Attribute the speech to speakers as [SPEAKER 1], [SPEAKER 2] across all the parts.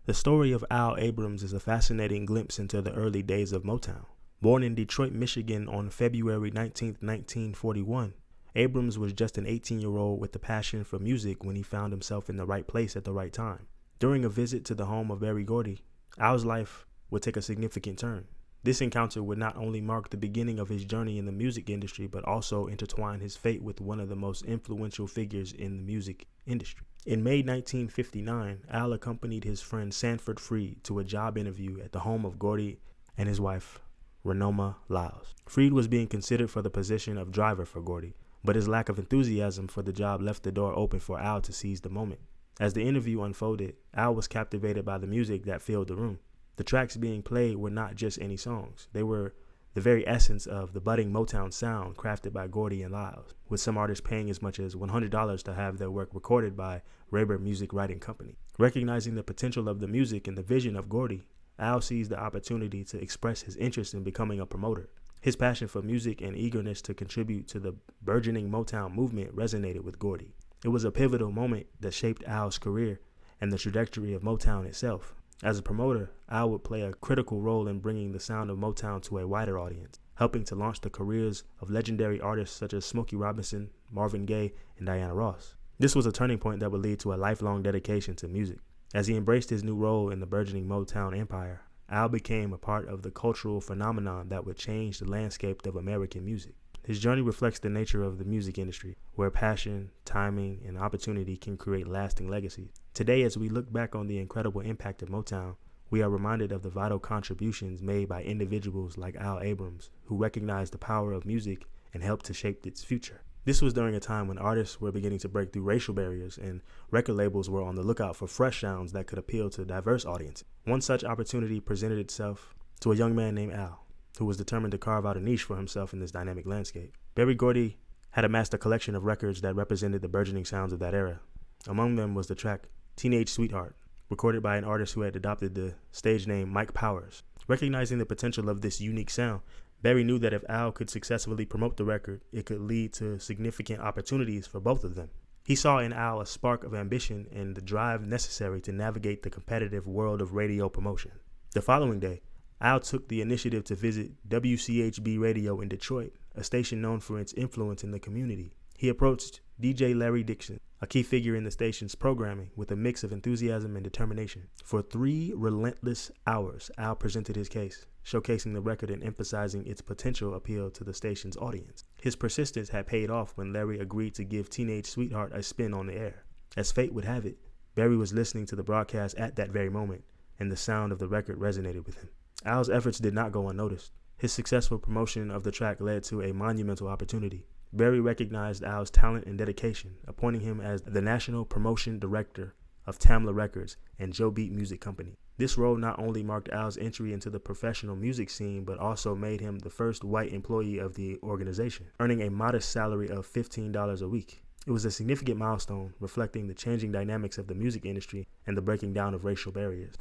[SPEAKER 1] The story of Al Abrams is a fascinating glimpse into the early days of Motown. Born in Detroit, Michigan on February 19, 1941, Abrams was just an 18-year-old with a passion for music when he found himself in the right place at the right time. During a visit to the home of Berry Gordy, Al's life would take a significant turn. This encounter would not only mark the beginning of his journey in the music industry, but also intertwine his fate with one of the most influential figures in the music industry. In May 1959, Al accompanied his friend Sanford Freed to a job interview at the home of Gordy and his wife, Renoma Lyles. Freed was being considered for the position of driver for Gordy, but his lack of enthusiasm for the job left the door open for Al to seize the moment. As the interview unfolded, Al was captivated by the music that filled the room. The tracks being played were not just any songs. They were the very essence of the budding Motown sound crafted by Gordy and Lyles, with some artists paying as much as $100 to have their work recorded by Rayber Music Writing Company. Recognizing the potential of the music and the vision of Gordy, Al seized the opportunity to express his interest in becoming a promoter. His passion for music and eagerness to contribute to the burgeoning Motown movement resonated with Gordy. It was a pivotal moment that shaped Al's career and the trajectory of Motown itself. As a promoter, Al would play a critical role in bringing the sound of Motown to a wider audience, helping to launch the careers of legendary artists such as Smokey Robinson, Marvin Gaye, and Diana Ross. This was a turning point that would lead to a lifelong dedication to music. As he embraced his new role in the burgeoning Motown empire, Al became a part of the cultural phenomenon that would change the landscape of American music. His journey reflects the nature of the music industry, where passion, timing, and opportunity can create lasting legacies. Today, as we look back on the incredible impact of Motown, we are reminded of the vital contributions made by individuals like Al Abrams, who recognized the power of music and helped to shape its future. This was during a time when artists were beginning to break through racial barriers and record labels were on the lookout for fresh sounds that could appeal to diverse audiences. One such opportunity presented itself to a young man named Al, who was determined to carve out a niche for himself in this dynamic landscape. Berry Gordy had amassed a collection of records that represented the burgeoning sounds of that era. Among them was the track Teenage Sweetheart, recorded by an artist who had adopted the stage name Mike Powers. Recognizing the potential of this unique sound, Berry knew that if Al could successfully promote the record, it could lead to significant opportunities for both of them. He saw in Al a spark of ambition and the drive necessary to navigate the competitive world of radio promotion. The following day, Al took the initiative to visit WCHB Radio in Detroit, a station known for its influence in the community. He approached DJ Larry Dixon, a key figure in the station's programming, with a mix of enthusiasm and determination. For 3 relentless hours, Al presented his case, showcasing the record and emphasizing its potential appeal to the station's audience. His persistence had paid off when Larry agreed to give Teenage Sweetheart a spin on the air. As fate would have it, Berry was listening to the broadcast at that very moment, and the sound of the record resonated with him. Al's efforts did not go unnoticed. His successful promotion of the track led to a monumental opportunity. Berry recognized Al's talent and dedication, appointing him as the National Promotion Director of Tamla Records and Joe Beat Music Company. This role not only marked Al's entry into the professional music scene, but also made him the first white employee of the organization, earning a modest salary of $15 a week. It was a significant milestone, reflecting the changing dynamics of the music industry and the breaking down of racial barriers.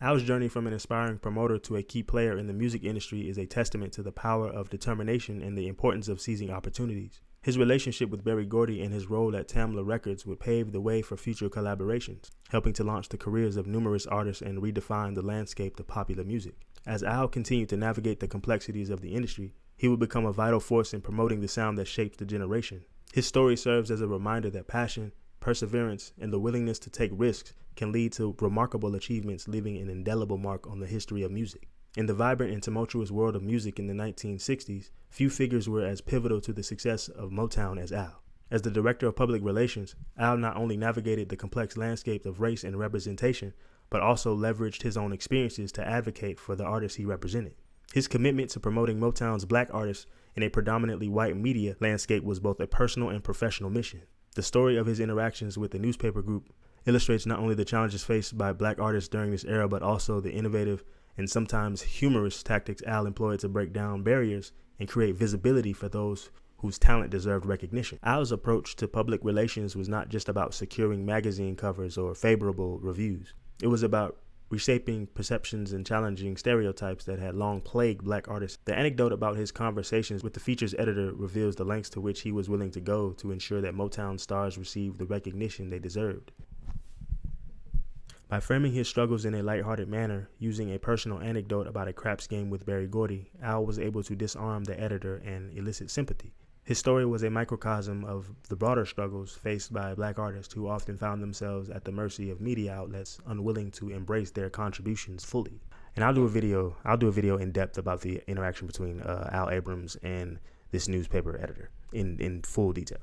[SPEAKER 1] Al's journey from an aspiring promoter to a key player in the music industry is a testament to the power of determination and the importance of seizing opportunities. His relationship with Berry Gordy and his role at Tamla Records would pave the way for future collaborations, helping to launch the careers of numerous artists and redefine the landscape of popular music. As Al continued to navigate the complexities of the industry, he would become a vital force in promoting the sound that shaped the generation. His story serves as a reminder that passion, perseverance, and the willingness to take risks can lead to remarkable achievements, leaving an indelible mark on the history of music. In the vibrant and tumultuous world of music in the 1960s, few figures were as pivotal to the success of Motown as Al. As the Director of Public Relations, Al not only navigated the complex landscape of race and representation, but also leveraged his own experiences to advocate for the artists he represented. His commitment to promoting Motown's black artists in a predominantly white media landscape was both a personal and professional mission. The story of his interactions with the newspaper group illustrates not only the challenges faced by black artists during this era, but also the innovative and sometimes humorous tactics Al employed to break down barriers and create visibility for those whose talent deserved recognition. Al's approach to public relations was not just about securing magazine covers or favorable reviews. It was about reshaping perceptions and challenging stereotypes that had long plagued black artists. The anecdote about his conversations with the features editor reveals the lengths to which he was willing to go to ensure that Motown stars received the recognition they deserved. By framing his struggles in a lighthearted manner, using a personal anecdote about a craps game with Berry Gordy, Al was able to disarm the editor and elicit sympathy. His story was a microcosm of the broader struggles faced by black artists who often found themselves at the mercy of media outlets unwilling to embrace their contributions fully. And I'll do a video in depth about the interaction between Al Abrams and this newspaper editor in full detail.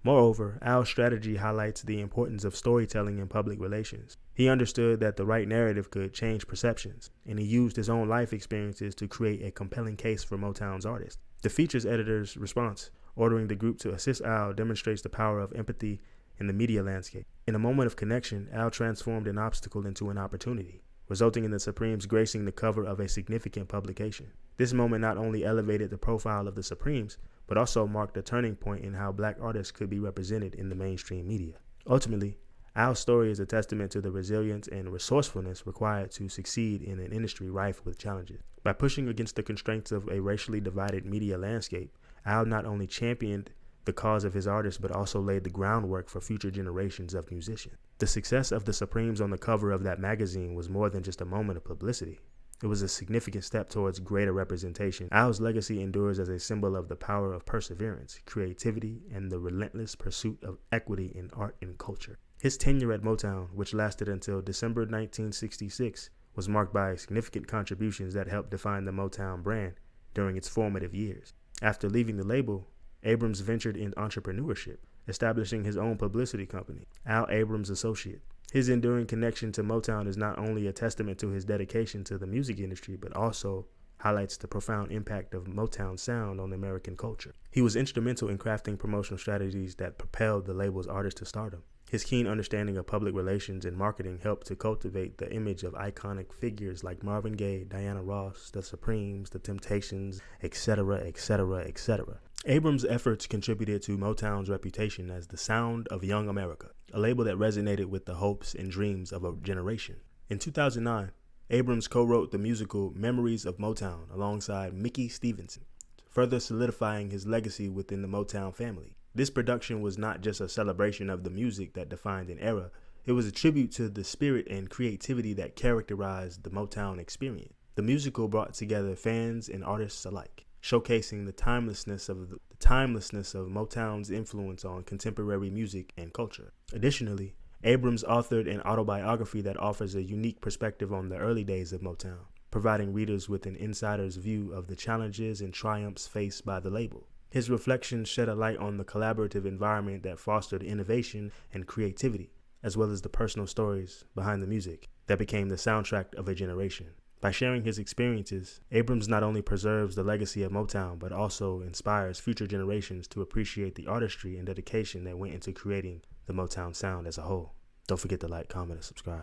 [SPEAKER 1] Moreover, Al's strategy highlights the importance of storytelling in public relations. He understood that the right narrative could change perceptions, and he used his own life experiences to create a compelling case for Motown's artists. The features editor's response, ordering the group to assist Al, demonstrates the power of empathy in the media landscape. In a moment of connection, Al transformed an obstacle into an opportunity, resulting in the Supremes gracing the cover of a significant publication. This moment not only elevated the profile of the Supremes, but also marked a turning point in how black artists could be represented in the mainstream media. Ultimately, Al's story is a testament to the resilience and resourcefulness required to succeed in an industry rife with challenges. By pushing against the constraints of a racially divided media landscape, Al not only championed the cause of his artists, but also laid the groundwork for future generations of musicians. The success of the Supremes on the cover of that magazine was more than just a moment of publicity. It was a significant step towards greater representation. Al's legacy endures as a symbol of the power of perseverance, creativity, and the relentless pursuit of equity in art and culture. His tenure at Motown, which lasted until December 1966, was marked by significant contributions that helped define the Motown brand during its formative years. After leaving the label, Abrams ventured in entrepreneurship, establishing his own publicity company, Al Abrams Associates. His enduring connection to Motown is not only a testament to his dedication to the music industry, but also highlights the profound impact of Motown sound on American culture. He was instrumental in crafting promotional strategies that propelled the label's artists to stardom. His keen understanding of public relations and marketing helped to cultivate the image of iconic figures like Marvin Gaye, Diana Ross, the Supremes, the Temptations, etc., etc., etc. Abrams' efforts contributed to Motown's reputation as the sound of young America, a label that resonated with the hopes and dreams of a generation. In 2009, Abrams co-wrote the musical Memories of Motown alongside Mickey Stevenson, further solidifying his legacy within the Motown family. This production was not just a celebration of the music that defined an era, it was a tribute to the spirit and creativity that characterized the Motown experience. The musical brought together fans and artists alike, showcasing the timelessness of Motown's influence on contemporary music and culture. Additionally, Abrams authored an autobiography that offers a unique perspective on the early days of Motown, providing readers with an insider's view of the challenges and triumphs faced by the label. His reflections shed a light on the collaborative environment that fostered innovation and creativity, as well as the personal stories behind the music that became the soundtrack of a generation. By sharing his experiences, Abrams not only preserves the legacy of Motown, but also inspires future generations to appreciate the artistry and dedication that went into creating the Motown sound as a whole. Don't forget to like, comment, and subscribe.